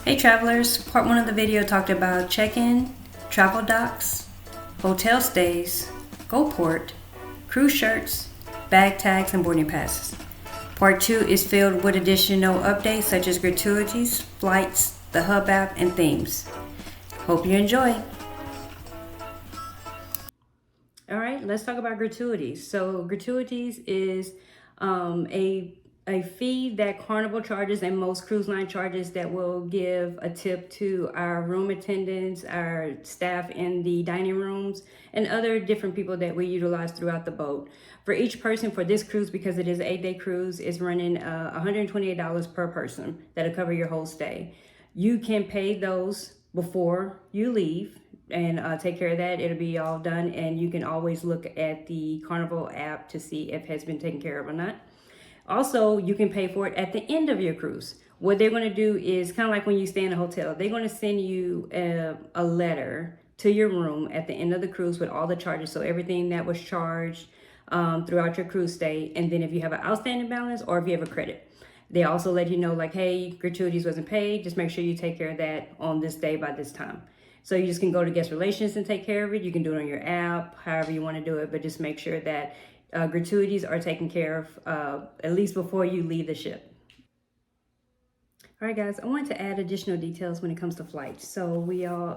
Hey travelers, part one of the video talked about check-in, travel docs, hotel stays, GoPort, cruise shirts, bag tags, and boarding passes. Part two is filled with additional updates such as gratuities, flights, the Hub app, and themes. Hope you enjoy. All right, let's talk about gratuities. So gratuities is a fee that Carnival charges and most cruise line charges that will give a tip to our room attendants, our staff in the dining rooms, and other different people that we utilize throughout the boat. For each person for this cruise, because it is an 8-day cruise, is running $128 per person. That'll cover your whole stay. You can pay those before you leave and take care of that. It'll be all done, and you can always look at the Carnival app to see if it has been taken care of or not. Also, you can pay for it at the end of your cruise. What they're going to do is kind of like when you stay in a hotel, they're going to send you a letter to your room at the end of the cruise with all the charges. So everything that was charged throughout your cruise stay. And then if you have an outstanding balance or if you have a credit, they also let you know like, hey, gratuities wasn't paid. Just make sure you take care of that on this day by this time. So you just can go to guest relations and take care of it. You can do it on your app, however you want to do it, but just make sure that gratuities are taken care of at least before you leave the ship. All right, guys, I wanted to add additional details when it comes to flights. So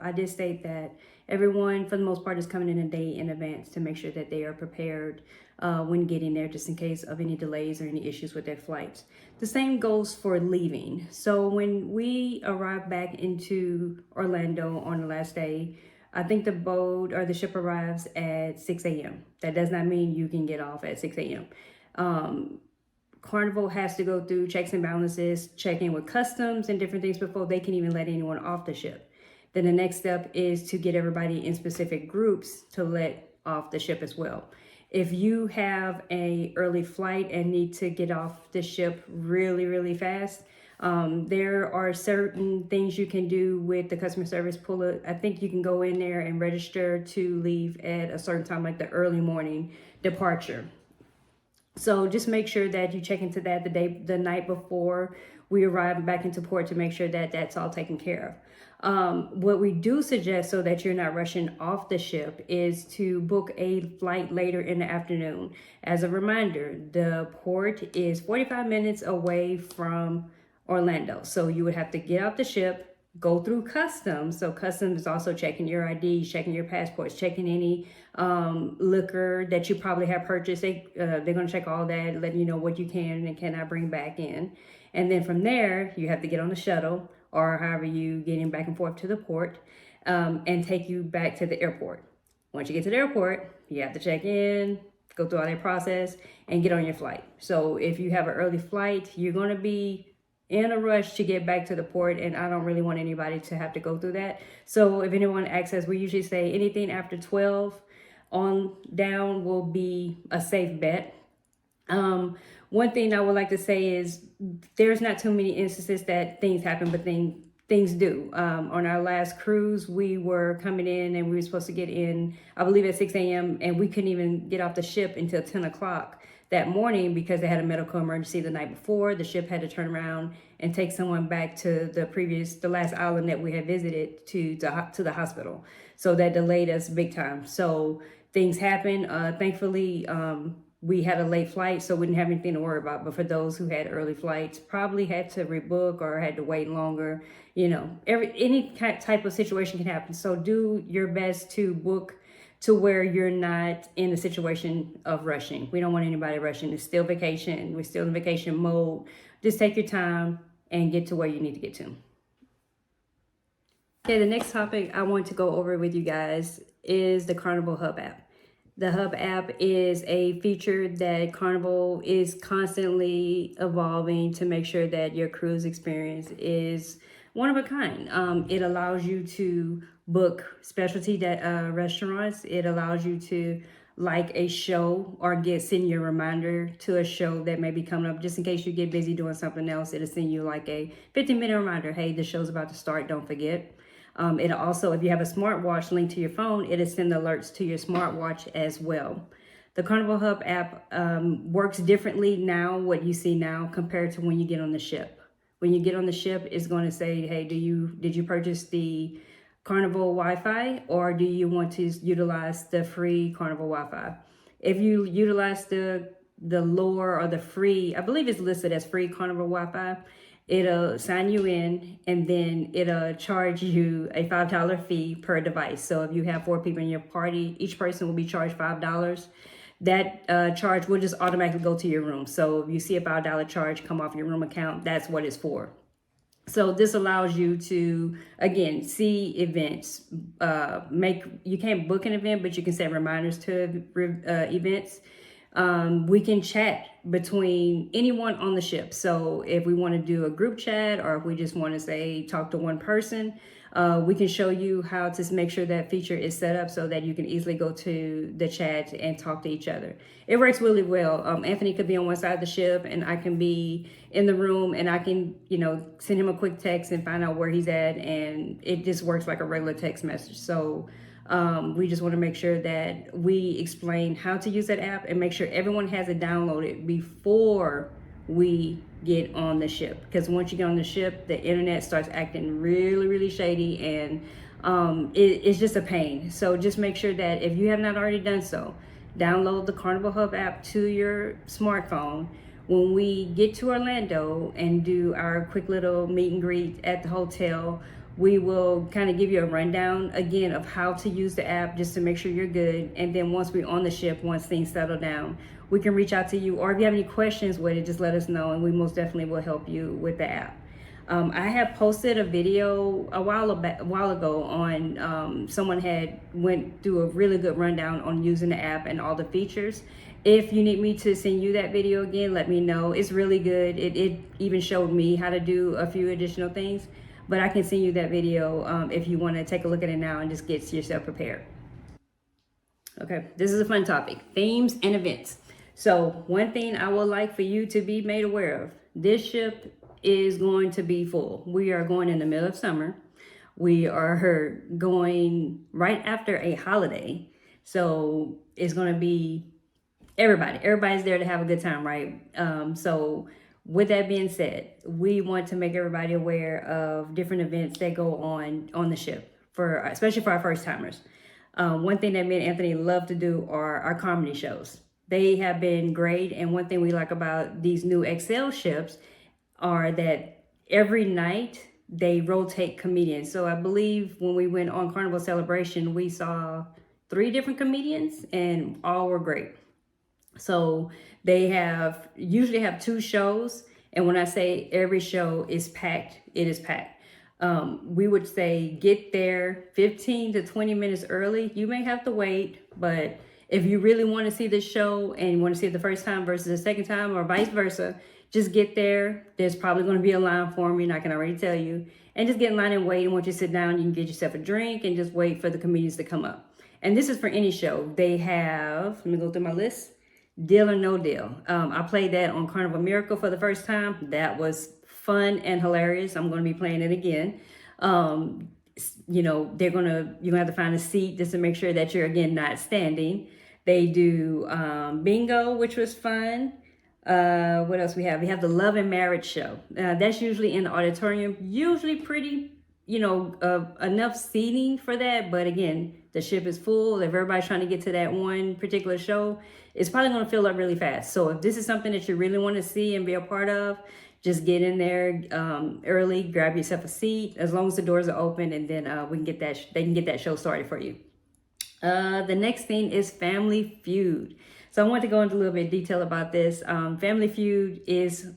I did state that everyone, for the most part, is coming in a day in advance to make sure that they are prepared when getting there, just in case of any delays or any issues with their flights. The same goes for leaving. So when we arrive back into Orlando on the last day, I think the boat or the ship arrives at 6 a.m. That does not mean you can get off at 6 a.m. Carnival has to go through checks and balances, check in with customs and different things before they can even let anyone off the ship. Then the next step is to get everybody in specific groups to let off the ship as well. If you have an early flight and need to get off the ship really, really fast, there are certain things you can do with the customer service puller. I think you can go in there and register to leave at a certain time, like the early morning departure. So just make sure that you check into that the night before we arrive back into port to make sure that that's all taken care of. What we do suggest, so that you're not rushing off the ship, is to book a flight later in the afternoon. As a reminder, the port is 45 minutes away from Orlando. So you would have to get off the ship, go through customs. So customs is also checking your IDs, checking your passports, checking any liquor that you probably have purchased. They're going to check all that, letting you know what you can and cannot bring back in. And then from there, you have to get on the shuttle or however you getting back and forth to the port and take you back to the airport. Once you get to the airport, you have to check in, go through all that process, and get on your flight. So if you have an early flight, you're going to be in a rush to get back to the port, and I don't really want anybody to have to go through that. So if anyone asks us, we usually say anything after 12 on down will be a safe bet. One thing I would like to say is there's not too many instances that things happen, but things do. On our last cruise, we were coming in and we were supposed to get in, I believe at 6 a.m. and we couldn't even get off the ship until 10 o'clock that morning because they had a medical emergency the night before. The ship had to turn around and take someone back to the last island that we had visited to the hospital. So that delayed us big time. So things happen. Thankfully, we had a late flight, so we didn't have anything to worry about. But for those who had early flights, probably had to rebook or had to wait longer. You know, any type of situation can happen. So do your best to book to where you're not in a situation of rushing. We don't want anybody rushing. It's still vacation. We're still in vacation mode. Just take your time and get to where you need to get to. Okay, the next topic I want to go over with you guys is the Carnival Hub App. The Hub app is a feature that Carnival is constantly evolving to make sure that your cruise experience is one of a kind. It allows you to book specialty restaurants. It allows you to like a show or send you a reminder to a show that may be coming up. Just in case you get busy doing something else, it'll send you like a 15-minute reminder. Hey, the show's about to start, don't forget. It'll also, if you have a smartwatch linked to your phone, it'll send alerts to your smartwatch as well. The Carnival Hub app works differently now, what you see now, compared to when you get on the ship. when you get on the ship, it's going to say, hey, did you purchase the Carnival Wi-Fi, or do you want to utilize the free Carnival Wi-Fi? If you utilize the lower or the free, I believe it's listed as free Carnival Wi-Fi, it'll sign you in, and then it'll charge you a $5 fee per device. So if you have 4 people in your party, each person will be charged $5. That charge will just automatically go to your room. So if you see a $5 charge come off your room account, that's what it's for. So this allows you to, again, see events. You can't book an event, but you can set reminders to events. We can chat between anyone on the ship. So if we want to do a group chat, or if we just want to say talk to one person, we can show you how to make sure that feature is set up so that you can easily go to the chat and talk to each other. It works really well. Anthony could be on one side of the ship and I can be in the room, and I can, send him a quick text and find out where he's at, and it just works like a regular text message. So we just want to make sure that we explain how to use that app and make sure everyone has it downloaded before we get on the ship. Because once you get on the ship, the internet starts acting really, really shady, and it's just a pain. So just make sure that if you have not already done so, download the Carnival Hub app to your smartphone. When we get to Orlando and do our quick little meet and greet at the hotel, we will kind of give you a rundown again of how to use the app, just to make sure you're good. And then once we're on the ship, once things settle down, we can reach out to you, or if you have any questions with it, just let us know and we most definitely will help you with the app. I have posted a video a while ago on someone had went through a really good rundown on using the app and all the features. If you need me to send you that video again, let me know. It's really good. It even showed me how to do a few additional things, but I can send you that video if you want to take a look at it now and just get yourself prepared. Okay, this is a fun topic: themes and events. So one thing I would like for you to be made aware of: this ship is going to be full. We are going in the middle of summer. We are going right after a holiday. So it's going to be everybody's there to have a good time, right? So with that being said, we want to make everybody aware of different events that go on the ship, especially for our first timers. One thing that me and Anthony love to do are our comedy shows. They have been great, and one thing we like about these new XL ships are that every night they rotate comedians. So I believe when we went on Carnival Celebration, we saw 3 different comedians and all were great. So they usually have 2 shows. And when I say every show is packed, it is packed. We would say get there 15 to 20 minutes early. You may have to wait, but if you really want to see the show and you want to see it the first time versus the second time, or vice versa, just get there. There's probably going to be a line for me, and I can already tell you. And just get in line and wait. And once you sit down, you can get yourself a drink and just wait for the comedians to come up. And this is for any show. They have, let me go through my list: Deal or No Deal. I played that on Carnival Miracle for the first time. That was fun and hilarious. I'm going to be playing it again. You're gonna have to find a seat just to make sure that you're, again, not standing. They do bingo, which was fun. What else we have? We have the Love and Marriage show. That's usually in the auditorium. Usually pretty, enough seating for that. But again, the ship is full. If everybody's trying to get to that one particular show, it's probably going to fill up really fast. So if this is something that you really want to see and be a part of, just get in there early, grab yourself a seat, as long as the doors are open, and then they can get that show started for you. The next thing is Family Feud. So I want to go into a little bit of detail about this. Family Feud is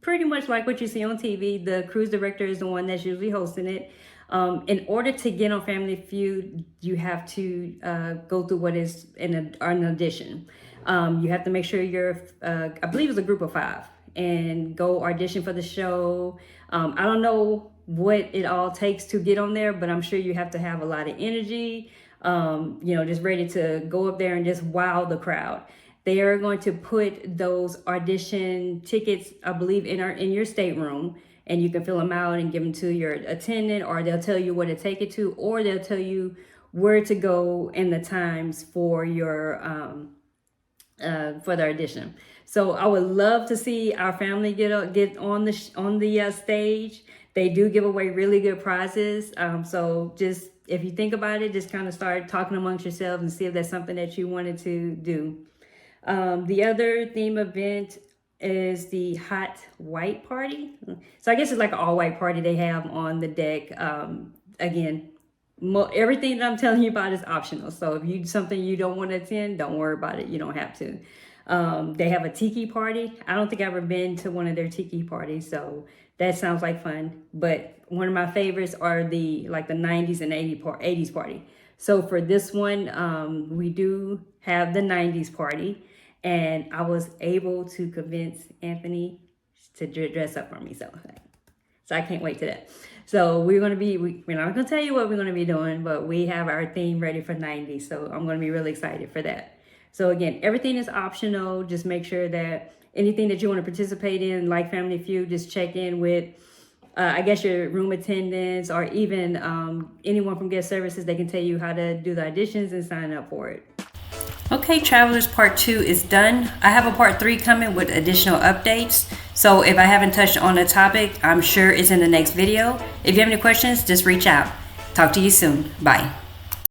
pretty much like what you see on TV. The cruise director is the one that's usually hosting it. In order to get on Family Feud, you have to go through what is an audition. You have to make sure you're, I believe it's a group of 5, and go audition for the show. I don't know what it all takes to get on there, but I'm sure you have to have a lot of energy, just ready to go up there and just wow the crowd. They are going to put those audition tickets, I believe, in your stateroom, and you can fill them out and give them to your attendant, or they'll tell you where to take it to, or they'll tell you where to go and the times for your for the audition. So I would love to see our family get on the stage. They do give away really good prizes. So just if you think about it, just kind of start talking amongst yourselves and see if that's something that you wanted to do. The other theme event is the hot white party. So I guess it's like an all white party they have on the deck. Again, everything that I'm telling you about is optional. So if you something you don't want to attend, don't worry about it. You don't have to. They have a tiki party. I don't think I've ever been to one of their tiki parties, so that sounds like fun. But one of my favorites are the 90s and 80s party. So for this one, we do have the 90s party, and I was able to convince Anthony to dress up for me. So I can't wait to that. So we're not going to tell you what we're going to be doing, but we have our theme ready for 90s. So I'm going to be really excited for that. So again, everything is optional. Just make sure that anything that you want to participate in, like Family Feud, just check in with, I guess, your room attendants, or even anyone from guest services. They can tell you how to do the auditions and sign up for it. Okay, travelers, part 2 is done. I have a part 3 coming with additional updates. So if I haven't touched on a topic, I'm sure it's in the next video. If you have any questions, just reach out. Talk to you soon. Bye.